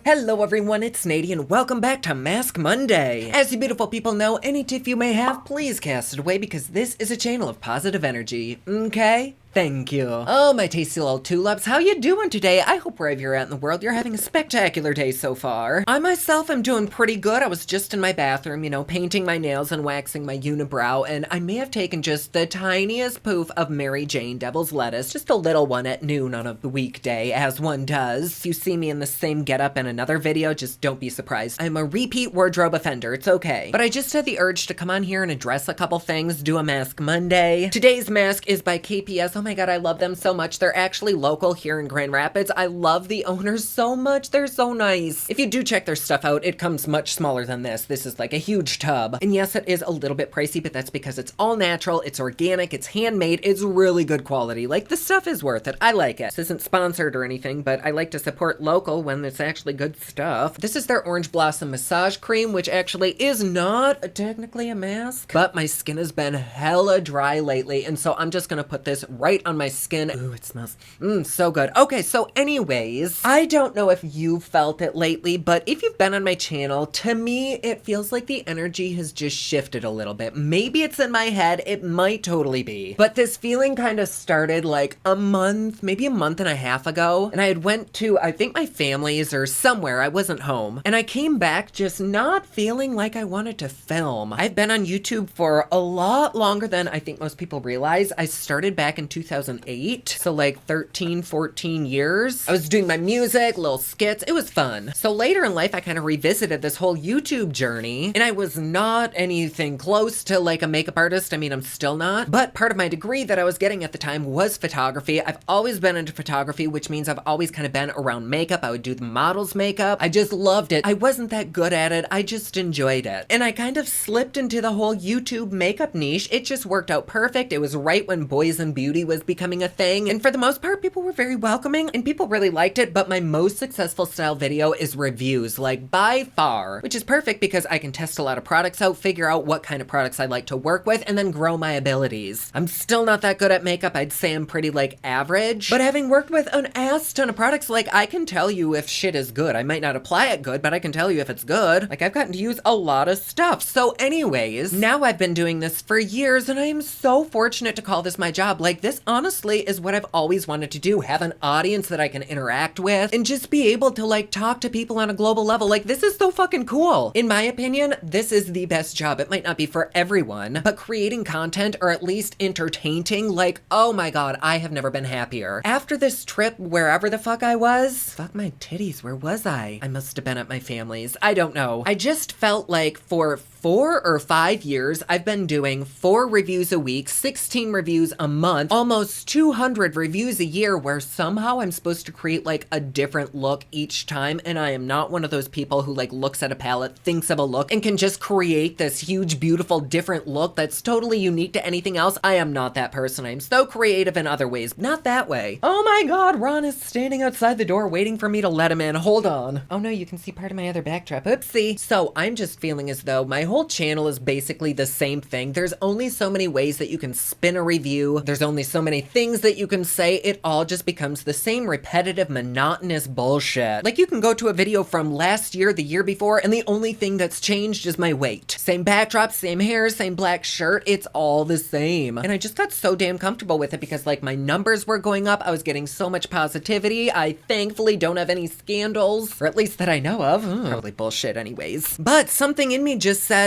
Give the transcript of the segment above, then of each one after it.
Hello everyone, it's Nady and welcome back to Mask Monday. As you beautiful people know, any tiff you may have, please cast it away because this is a channel of positive energy, okay? Thank you. Oh, my tasty little tulips, how you doing today? I hope wherever you're at in the world, you're having a spectacular day so far. I myself am doing pretty good. I was just in my bathroom, painting my nails and waxing my unibrow, and I may have taken just the tiniest poof of Mary Jane Devil's Lettuce, just a little one at noon on a weekday, as one does. If you see me in the same getup in another video, just don't be surprised. I'm a repeat wardrobe offender, it's okay. But I just had the urge to come on here and address a couple things, do a Mask Monday. Today's mask is by KPS. Oh my god, I love them so much. They're actually local here in Grand Rapids. I love the owners so much. They're so nice. If you do check their stuff out, it comes much smaller than this. This is like a huge tub. And yes, it is a little bit pricey, but that's because it's all natural, it's organic, it's handmade, it's really good quality. Like, the stuff is worth it. I like it. This isn't sponsored or anything, but I like to support local when it's actually good stuff. This is their Orange Blossom Massage Cream, which actually is not technically a mask, but my skin has been hella dry lately, and so I'm just gonna put this right on my skin. Ooh, it smells so good. Okay, so anyways, I don't know if you've felt it lately, but if you've been on my channel, to me, it feels like the energy has just shifted a little bit. Maybe it's in my head, it might totally be. But this feeling kind of started like maybe a month and a half ago, and I had went to, I think my family's or somewhere, I wasn't home, and I came back just not feeling like I wanted to film. I've been on YouTube for a lot longer than I think most people realize. I started back in 2008, so like 13, 14 years. I was doing my music, little skits, it was fun. So later in life, I kind of revisited this whole YouTube journey, and I was not anything close to like a makeup artist. I mean, I'm still not, but part of my degree that I was getting at the time was photography. I've always been into photography, which means I've always kind of been around makeup. I would do the model's makeup. I just loved it. I wasn't that good at it. I just enjoyed it. And I kind of slipped into the whole YouTube makeup niche. It just worked out perfect. It was right when Boys and Beauty was becoming a thing. And for the most part, people were very welcoming and people really liked it. But my most successful style video is reviews, like by far, which is perfect because I can test a lot of products out, figure out what kind of products I like to work with, and then grow my abilities. I'm still not that good at makeup. I'd say I'm pretty like average, but having worked with an ass ton of products, like I can tell you if shit is good. I might not apply it good, but I can tell you if it's good. Like, I've gotten to use a lot of stuff. So anyways, now I've been doing this for years and I am so fortunate to call this my job. Like, this honestly is what I've always wanted to do. Have an audience that I can interact with and just be able to like talk to people on a global level. Like, this is so fucking cool. In my opinion, this is the best job. It might not be for everyone, but creating content or at least entertaining, like, oh my god, I have never been happier. After this trip, wherever the fuck I was, fuck my titties, where was I? I must have been at my family's. I don't know. I just felt like for 4 or 5 years, I've been doing 4 reviews a week, 16 reviews a month, almost 200 reviews a year, where somehow I'm supposed to create like a different look each time. And I am not one of those people who like looks at a palette, thinks of a look, and can just create this huge, beautiful, different look that's totally unique to anything else. I am not that person. I'm so creative in other ways. Not that way. Oh my god, Ron is standing outside the door waiting for me to let him in. Hold on. Oh no, you can see part of my other backdrop. Oopsie. So I'm just feeling as though my whole channel is basically the same thing. There's only so many ways that you can spin a review. There's only so many things that you can say. It all just becomes the same repetitive, monotonous bullshit. Like, you can go to a video from last year, the year before, and the only thing that's changed is my weight. Same backdrop, same hair, same black shirt. It's all the same. And I just got so damn comfortable with it because like my numbers were going up. I was getting so much positivity. I thankfully don't have any scandals, or at least that I know of. Probably bullshit anyways. But something in me just said,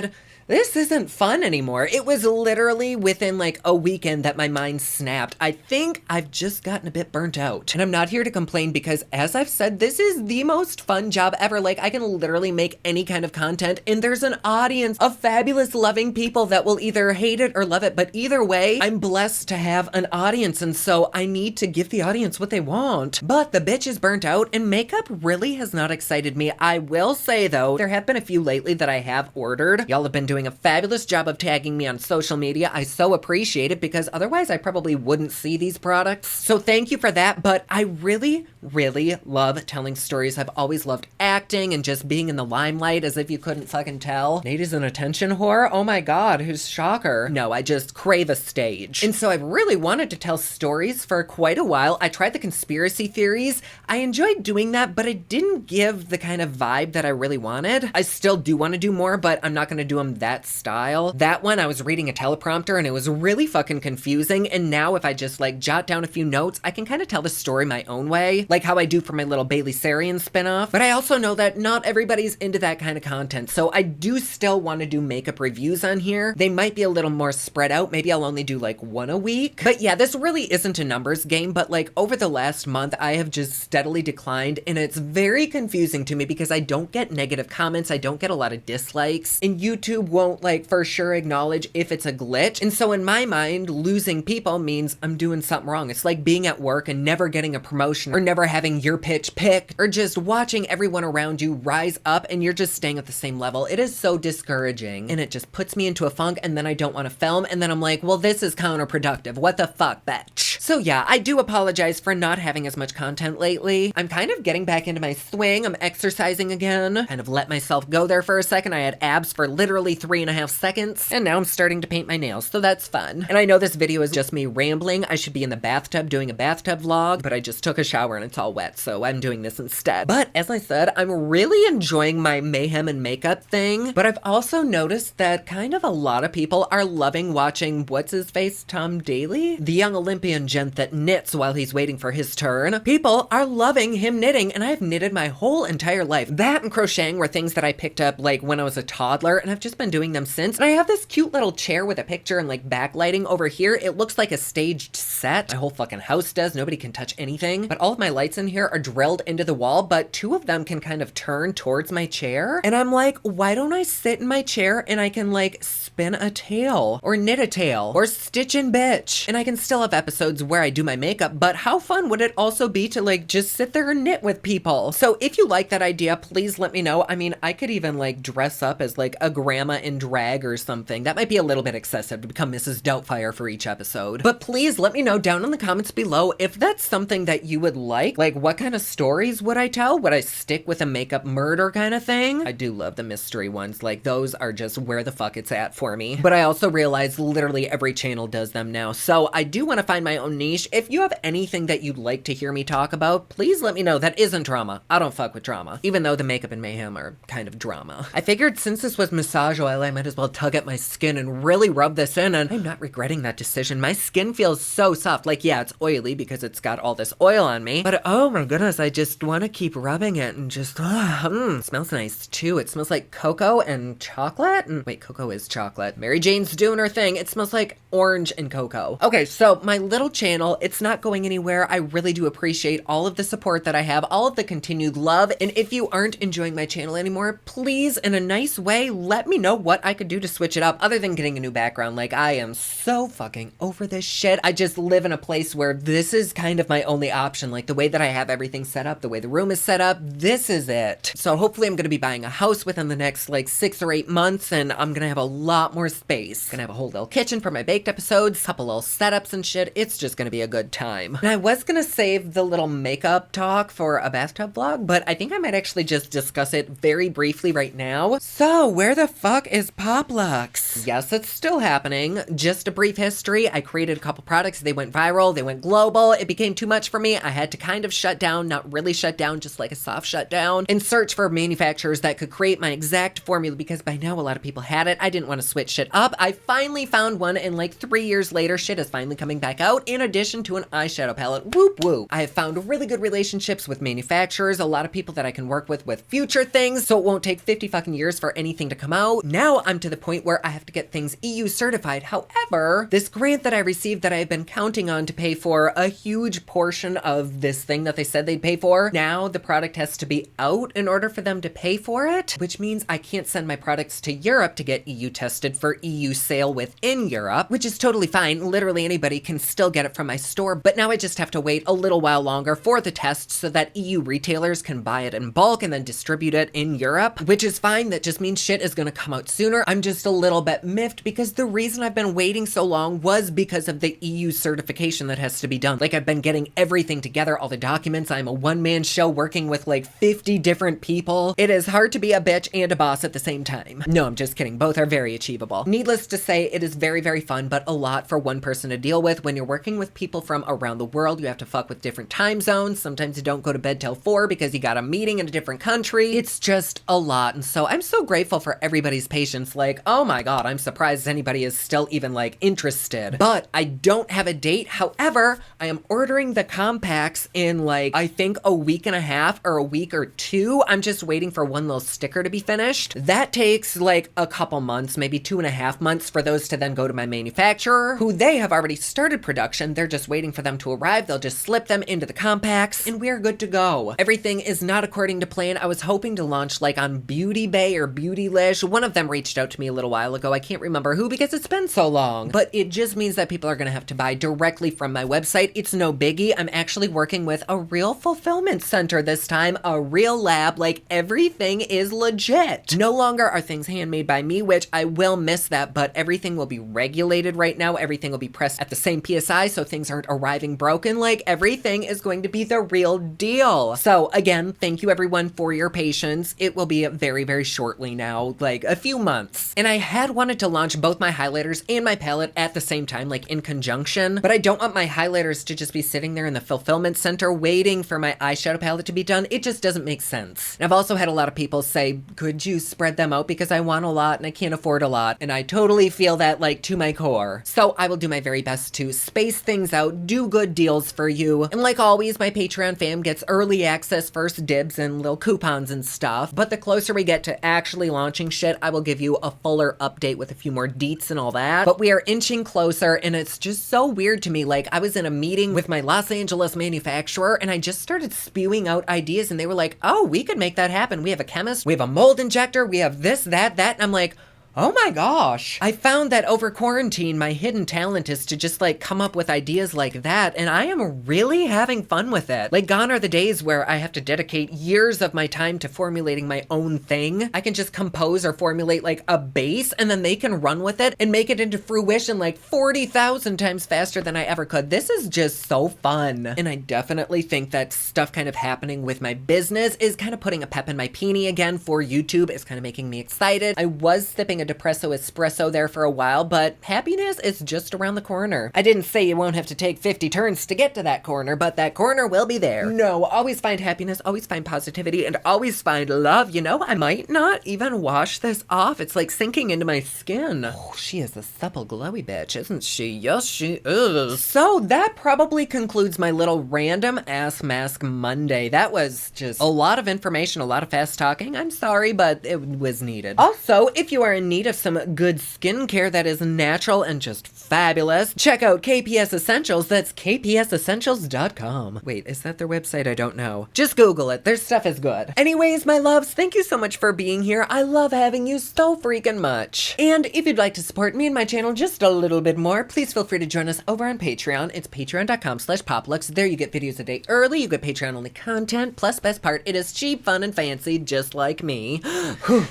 this isn't fun anymore. It was literally within like a weekend that my mind snapped. I think I've just gotten a bit burnt out. And I'm not here to complain because, as I've said, this is the most fun job ever. Like, I can literally make any kind of content and there's an audience of fabulous, loving people that will either hate it or love it. But either way, I'm blessed to have an audience, and so I need to give the audience what they want. But the bitch is burnt out and makeup really has not excited me. I will say though, there have been a few lately that I have ordered. Y'all have been doing doing a fabulous job of tagging me on social media. I so appreciate it because otherwise I probably wouldn't see these products. So thank you for that. But I really, really love telling stories. I've always loved acting and just being in the limelight, as if you couldn't fucking tell. Nate is an attention whore? Oh my God, who's shocker? No, I just crave a stage. And so I've really wanted to tell stories for quite a while. I tried the conspiracy theories. I enjoyed doing that, but it didn't give the kind of vibe that I really wanted. I still do want to do more, but I'm not going to do them that style. That one, I was reading a teleprompter and it was really fucking confusing. And now if I just like jot down a few notes, I can kind of tell the story my own way, like how I do for my little Bailey Sarian spinoff. But I also know that not everybody's into that kind of content. So I do still want to do makeup reviews on here. They might be a little more spread out. Maybe I'll only do like one a week. But yeah, this really isn't a numbers game, but like over the last month, I have just steadily declined and it's very confusing to me because I don't get negative comments. I don't get a lot of dislikes and YouTube won't like for sure acknowledge if it's a glitch. And so in my mind, losing people means I'm doing something wrong. It's like being at work and never getting a promotion or never having your pitch picked or just watching everyone around you rise up and you're just staying at the same level. It is so discouraging and it just puts me into a funk and then I don't want to film and then I'm like, well, this is counterproductive. What the fuck, bitch? So yeah, I do apologize for not having as much content lately. I'm kind of getting back into my swing. I'm exercising again. Kind of let myself go there for a second. I had abs for literally 3.5 seconds and now I'm starting to paint my nails. So that's fun. And I know this video is just me rambling. I should be in the bathtub doing a bathtub vlog, but I just took a shower and it's all wet. So I'm doing this instead. But as I said, I'm really enjoying my mayhem and makeup thing. But I've also noticed that kind of a lot of people are loving watching what's his face, Tom Daly? The young Olympian gent that knits while he's waiting for his turn. People are loving him knitting and I've knitted my whole entire life. That and crocheting were things that I picked up like when I was a toddler and I've just been doing them since. And I have this cute little chair with a picture and like backlighting over here. It looks like a staged set. My whole fucking house does. Nobody can touch anything. But all of my lights in here are drilled into the wall, but 2 of them can kind of turn towards my chair. And I'm like, why don't I sit in my chair and I can like spin a tail or knit a tail or stitch and bitch? And I can still have episodes where I do my makeup, but how fun would it also be to like just sit there and knit with people? So if you like that idea, please let me know. I mean, I could even like dress up as like a grandma in drag or something. That might be a little bit excessive to become Mrs. Doubtfire for each episode. But please let me know down in the comments below if that's something that you would like. Like what kind of stories would I tell? Would I stick with a makeup murder kind of thing? I do love the mystery ones. Like those are just where the fuck it's at for me. But I also realize literally every channel does them now. So I do want to find my own niche. If you have anything that you'd like to hear me talk about, please let me know. That isn't drama. I don't fuck with drama, even though the makeup and mayhem are kind of drama. I figured since this was massage oil, I might as well tug at my skin and really rub this in, and I'm not regretting that decision. My skin feels so soft. Like, yeah, it's oily because it's got all this oil on me, but oh my goodness, I just want to keep rubbing it and just, it smells nice too. It smells like cocoa and chocolate. And wait, cocoa is chocolate. Mary Jane's doing her thing. It smells like orange and cocoa. Okay, so my little channel, it's not going anywhere. I really do appreciate all of the support that I have, all of the continued love. And if you aren't enjoying my channel anymore, please, in a nice way, let me know what I could do to switch it up other than getting a new background. Like, I am so fucking over this shit. I just live in a place where this is kind of my only option. Like the way that I have everything set up, the way the room is set up, this is it. So hopefully I'm going to be buying a house within the next like 6 or 8 months and I'm going to have a lot more space. Gonna have a whole little kitchen for my baked episodes, couple little setups and shit. It's just going to be a good time. And I was going to save the little makeup talk for a bathtub vlog, but I think I might actually just discuss it very briefly right now. So where the fuck is Poplux? Yes, it's still happening. Just a brief history. I created a couple products. They went viral. They went global. It became too much for me. I had to kind of shut down, not really shut down, just like a soft shutdown, and search for manufacturers that could create my exact formula because by now a lot of people had it. I didn't want to switch shit up. I finally found one and like 3 years later, shit is finally coming back out in addition to an eyeshadow palette. Whoop whoop. I have found really good relationships with manufacturers, a lot of people that I can work with future things, so it won't take 50 fucking years for anything to come out. Now I'm to the point where I have to get things EU certified. However, this grant that I received that I've been counting on to pay for a huge portion of this thing that they said they'd pay for, now the product has to be out in order for them to pay for it, which means I can't send my products to Europe to get EU tested for EU sale within Europe, which is totally fine. Literally anybody can still get get it from my store, but now I just have to wait a little while longer for the test so that EU retailers can buy it in bulk and then distribute it in Europe, which is fine. That just means shit is gonna come out sooner. I'm just a little bit miffed because the reason I've been waiting so long was because of the EU certification that has to be done. Like, I've been getting everything together, all the documents. I'm a one-man show working with like 50 different people. It is hard to be a bitch and a boss at the same time. No, I'm just kidding. Both are very achievable. Needless to say, it is very, very fun, but a lot for one person to deal with. When you're working with people from around the world, you have to fuck with different time zones. Sometimes you don't go to bed till 4 because you got a meeting in a different country. It's just a lot. And so I'm so grateful for everybody's patience. Like, oh my God, I'm surprised anybody is still even like interested. But I don't have a date. However, I am ordering the compacts in like, I think a week and a half or a week or two. I'm just waiting for one little sticker to be finished. That takes like a couple months, maybe 2.5 months for those to then go to my manufacturer, who they have already started production. They're just waiting for them to arrive. They'll just slip them into the compacts and we're good to go. Everything is not according to plan. I was hoping to launch like on Beauty Bay or Beautylish. One of them reached out to me a little while ago. I can't remember who because it's been so long, but it just means that people are gonna have to buy directly from my website. It's no biggie. I'm actually working with a real fulfillment center this time, a real lab. Like, everything is legit. No longer are things handmade by me, which I will miss that, but everything will be regulated right now. Everything will be pressed at the same PSI, so things aren't arriving broken. Like, everything is going to be the real deal. So again, thank you everyone for your patience. It will be very, very shortly now, like a few months. And I had wanted to launch both my highlighters and my palette at the same time, like in conjunction, but I don't want my highlighters to just be sitting there in the fulfillment center waiting for my eyeshadow palette to be done. It just doesn't make sense. And I've also had a lot of people say, could you spread them out because I want a lot and I can't afford a lot. And I totally feel that, like, to my core. So I will do my very best to space things out, do good deals for you. And like always, my Patreon fam gets early access, first dibs, and little coupons and stuff. But the closer we get to actually launching shit, I will give you a fuller update with a few more deets and all that. But we are inching closer and it's just so weird to me. Like, I was in a meeting with my Los Angeles manufacturer and I just started spewing out ideas and they were like, oh, we could make that happen. We have a chemist, we have a mold injector, we have this, that, and I'm like, oh my gosh. I found that over quarantine, my hidden talent is to just like come up with ideas like that, and I am really having fun with it. Like, gone are the days where I have to dedicate years of my time to formulating my own thing. I can just compose or formulate like a base and then they can run with it and make it into fruition like 40,000 times faster than I ever could. This is just so fun. And I definitely think that stuff kind of happening with my business is kind of putting a pep in my peenie again for YouTube. It's kind of making me excited. I was sipping a depresso espresso there for a while, but happiness is just around the corner. I didn't say you won't have to take 50 turns to get to that corner, but that corner will be there. No, always find happiness, always find positivity, and always find love. You know, I might not even wash this off. It's like sinking into my skin. Oh, she is a supple, glowy bitch, isn't she? Yes, she is. So that probably concludes my little random ass mask Monday. That was just a lot of information, a lot of fast talking. I'm sorry, but it was needed. Also, if you are in need of some good skincare that is natural and just fabulous, check out KPS Essentials. That's kpsessentials.com. Wait, is that their website? I don't know. Just Google it. Their stuff is good. Anyways, my loves, thank you so much for being here. I love having you so freaking much. And if you'd like to support me and my channel just a little bit more, please feel free to join us over on Patreon. It's patreon.com/Poplux. There you get videos a day early. You get Patreon only content. Plus, best part, it is cheap, fun, and fancy, just like me.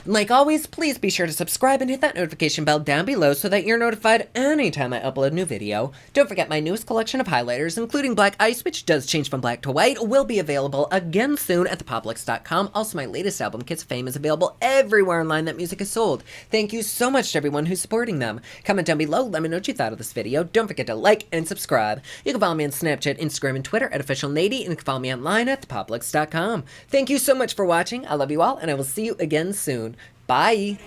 Like always, please be sure to subscribe and hit that notification bell down below so that you're notified anytime I upload a new video. Don't forget my newest collection of highlighters, including Black Ice, which does change from black to white, will be available again soon at thepoplux.com. Also, my latest album, Kids of Fame, is available everywhere online that music is sold. Thank you so much to everyone who's supporting them. Comment down below, let me know what you thought of this video. Don't forget to like and subscribe. You can follow me on Snapchat, Instagram, and Twitter at officialnady, and you can follow me online at thepoplux.com. Thank you so much for watching. I love you all, and I will see you again soon. Bye!